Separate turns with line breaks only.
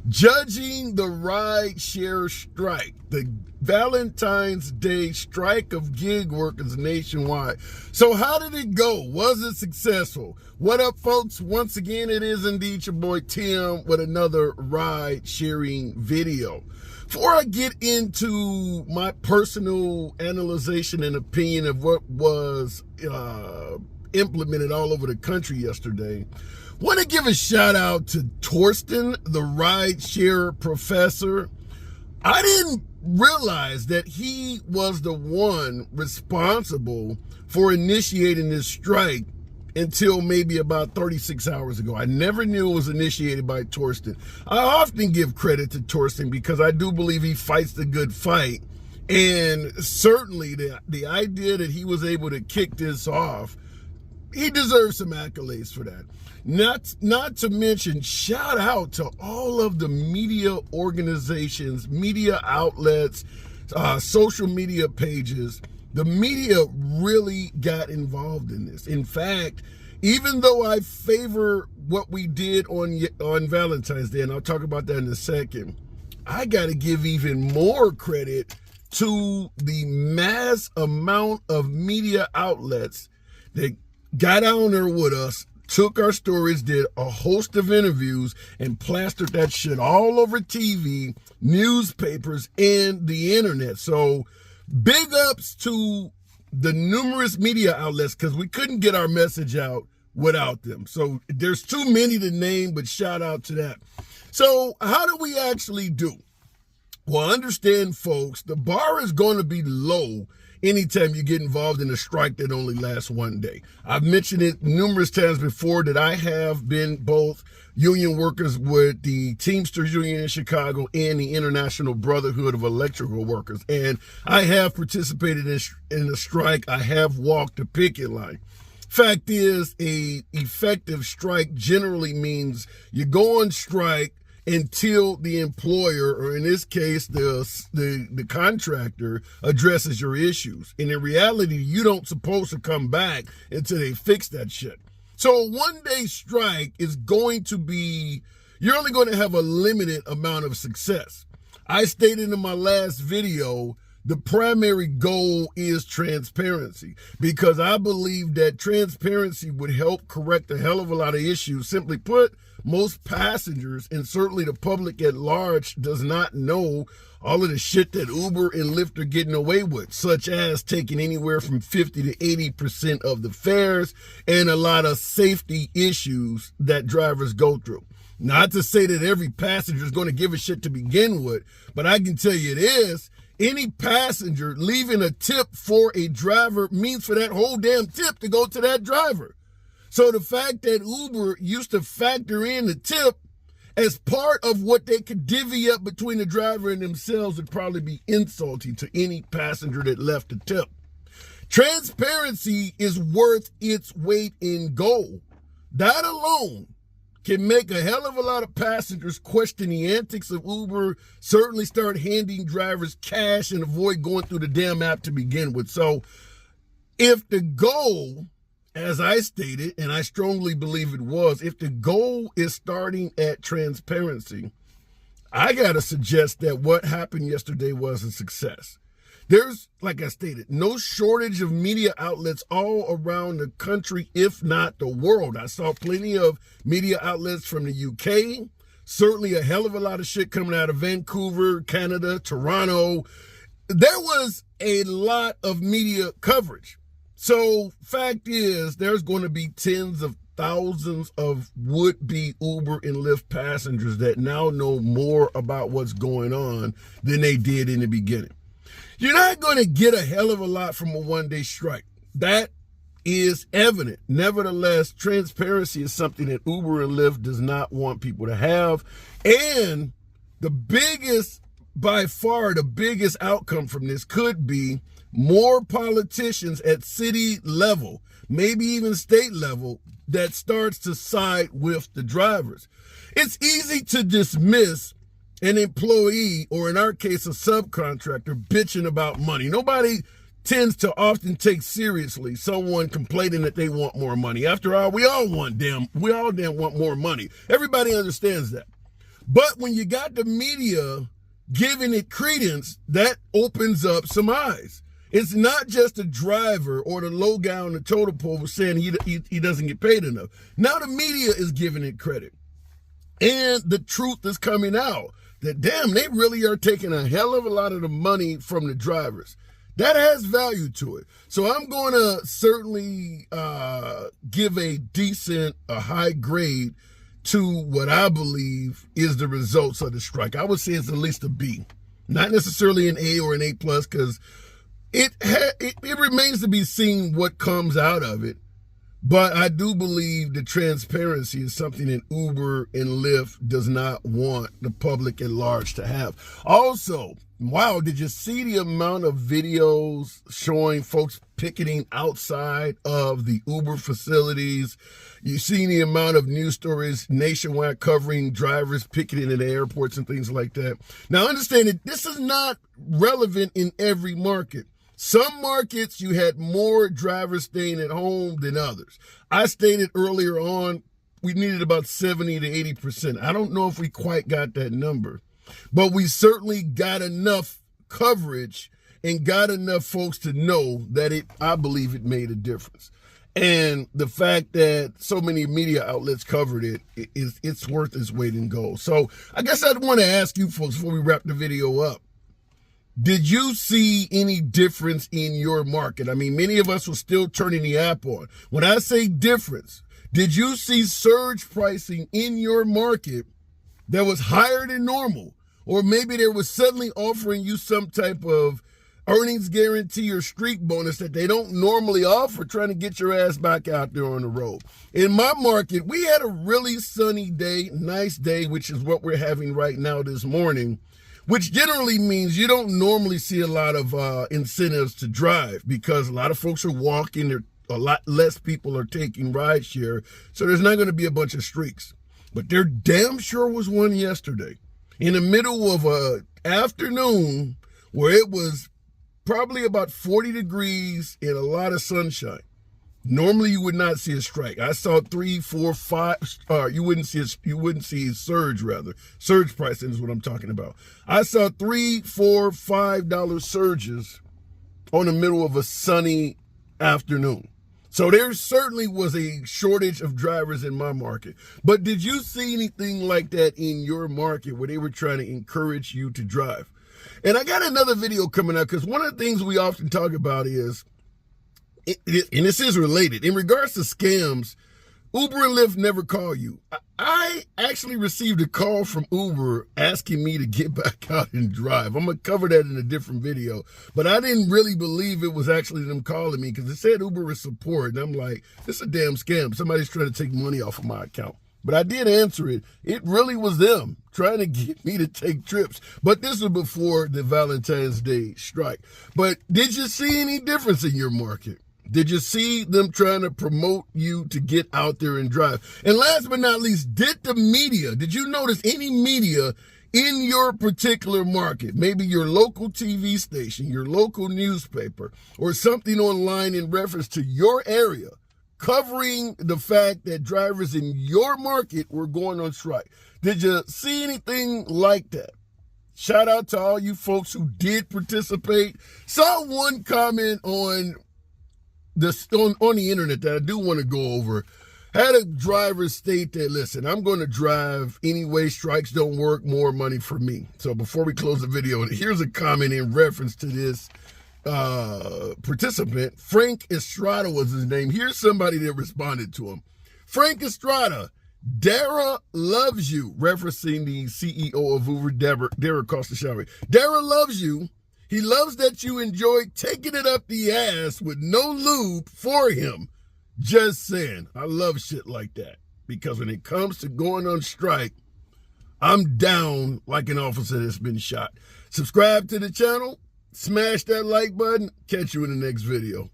Judging the rideshare strike, the Valentine's Day strike of gig workers nationwide. So how did it go? Was it successful? What up, folks? Once again, it is indeed your boy Tim with another ride sharing video. Before I get into my personal analyzation and opinion of what was implemented all over the country yesterday, want to give a shout out to Torsten, the rideshare professor. I didn't realize that he was the one responsible for initiating this strike until maybe about 36 hours ago. I never knew it was initiated by Torsten. I often give credit to Torsten because I do believe he fights the good fight. And certainly the idea that he was able to kick this off, he deserves some accolades for that. Not to mention, shout out to all of the media organizations, media outlets, social media pages. The media really got involved in this. In fact, even though I favor what we did on Valentine's Day, and I'll talk about that in a second, I got to give even more credit to the mass amount of media outlets that got on there with us, took our stories, did a host of interviews, and plastered that shit all over TV, newspapers, and the internet. So big ups to the numerous media outlets because we couldn't get our message out without them. So there's too many to name, but shout out to that. So how do we actually do? Well, understand, folks, the bar is going to be low anytime you get involved in a strike that only lasts one day. I've mentioned it numerous times before that I have been both union workers with the Teamsters Union in Chicago and the International Brotherhood of Electrical Workers. And I have participated in a strike. I have walked a picket line. Fact is, a effective strike generally means you go on strike until the employer, or in this case, the contractor, addresses your issues. And in reality, you don't supposed to come back until they fix that shit. So a one-day strike is going to be, you're only going to have a limited amount of success. I stated in my last video, the primary goal is transparency, because I believe that transparency would help correct a hell of a lot of issues. Simply put, most passengers, and certainly the public at large, does not know all of the shit that Uber and Lyft are getting away with, such as taking anywhere from 50 to 80% of the fares and a lot of safety issues that drivers go through. Not to say that every passenger is going to give a shit to begin with, but I can tell you this. Any passenger leaving a tip for a driver means for that whole damn tip to go to that driver. So the fact that Uber used to factor in the tip as part of what they could divvy up between the driver and themselves would probably be insulting to any passenger that left a tip. Transparency is worth its weight in gold. That alone can make a hell of a lot of passengers question the antics of Uber, certainly start handing drivers cash and avoid going through the damn app to begin with. So if the goal, as I stated, and I strongly believe it was, if the goal is starting at transparency, I got to suggest that what happened yesterday was a success. There's, like I stated, no shortage of media outlets all around the country, if not the world. I saw plenty of media outlets from the UK, certainly a hell of a lot of shit coming out of Vancouver, Canada, Toronto. There was a lot of media coverage. So fact is, there's going to be tens of thousands of would-be Uber and Lyft passengers that now know more about what's going on than they did in the beginning. You're not going to get a hell of a lot from a one-day strike. That is evident. Nevertheless, transparency is something that Uber and Lyft does not want people to have. And the biggest, by far the biggest outcome from this could be more politicians at city level, maybe even state level, that starts to side with the drivers. It's easy to dismiss an employee, or in our case, a subcontractor, bitching about money. Nobody tends to often take seriously someone complaining that they want more money. After all, we all damn want more money. Everybody understands that. But when you got the media giving it credence, that opens up some eyes. It's not just the driver or the low guy on the totem pole saying he doesn't get paid enough. Now the media is giving it credit. And the truth is coming out that, damn, they really are taking a hell of a lot of the money from the drivers. That has value to it. So I'm going to certainly give a high grade to what I believe is the results of the strike. I would say it's at least a B. Not necessarily an A or an A+, because it remains to be seen what comes out of it. But I do believe the transparency is something that Uber and Lyft does not want the public at large to have. Also, wow, did you see the amount of videos showing folks picketing outside of the Uber facilities? You've seen the amount of news stories nationwide covering drivers picketing at the airports and things like that. Now, understand that this is not relevant in every market. Some markets, you had more drivers staying at home than others. I stated earlier on, we needed about 70 to 80%. I don't know if we quite got that number, but we certainly got enough coverage and got enough folks to know that I believe it made a difference. And the fact that so many media outlets covered it's worth its weight in gold. So I guess I'd want to ask you folks before we wrap the video up, did you see any difference in your market? I mean, many of us were still turning the app on. When I say difference, did you see surge pricing in your market that was higher than normal? Or maybe they were suddenly offering you some type of earnings guarantee or streak bonus that they don't normally offer, trying to get your ass back out there on the road. In my market, we had a really sunny day, nice day, which is what we're having right now this morning, which generally means you don't normally see a lot of incentives to drive because a lot of folks are walking. A lot less people are taking rideshare, so there's not going to be a bunch of streaks. But there damn sure was one yesterday in the middle of a afternoon where it was probably about 40 degrees and a lot of sunshine. Normally you would not see a strike. I saw 3, 4, 5. You wouldn't see a surge, rather. Surge pricing is what I'm talking about. I saw $3, $4, $5 surges on the middle of a sunny afternoon. So there certainly was a shortage of drivers in my market. But did you see anything like that in your market where they were trying to encourage you to drive? And I got another video coming out because one of the things we often talk about is, and this is related, in regards to scams, Uber and Lyft never call you. I actually received a call from Uber asking me to get back out and drive. I'm going to cover that in a different video. But I didn't really believe it was actually them calling me because it said Uber is support. And I'm like, this is a damn scam. Somebody's trying to take money off of my account. But I did answer it. It really was them trying to get me to take trips. But this was before the Valentine's Day strike. But did you see any difference in your market? Did you see them trying to promote you to get out there and drive? And last but not least, did you notice any media in your particular market? Maybe your local TV station, your local newspaper, or something online in reference to your area, covering the fact that drivers in your market were going on strike. Did you see anything like that? Shout out to all you folks who did participate. Saw one comment on the internet that I do want to go over. Had a driver state that, listen, I'm going to drive anyway, strikes don't work, more money for me. So before we close the video, here's a comment in reference to this participant. Frank Estrada was his name. Here's somebody that responded to him. Frank Estrada, Dara loves you, referencing the CEO of Uber, Dara Costa-Showery. Dara loves you. He loves that you enjoy taking it up the ass with no lube for him. Just saying. I love shit like that. Because when it comes to going on strike, I'm down like an officer that's been shot. Subscribe to the channel. Smash that like button. Catch you in the next video.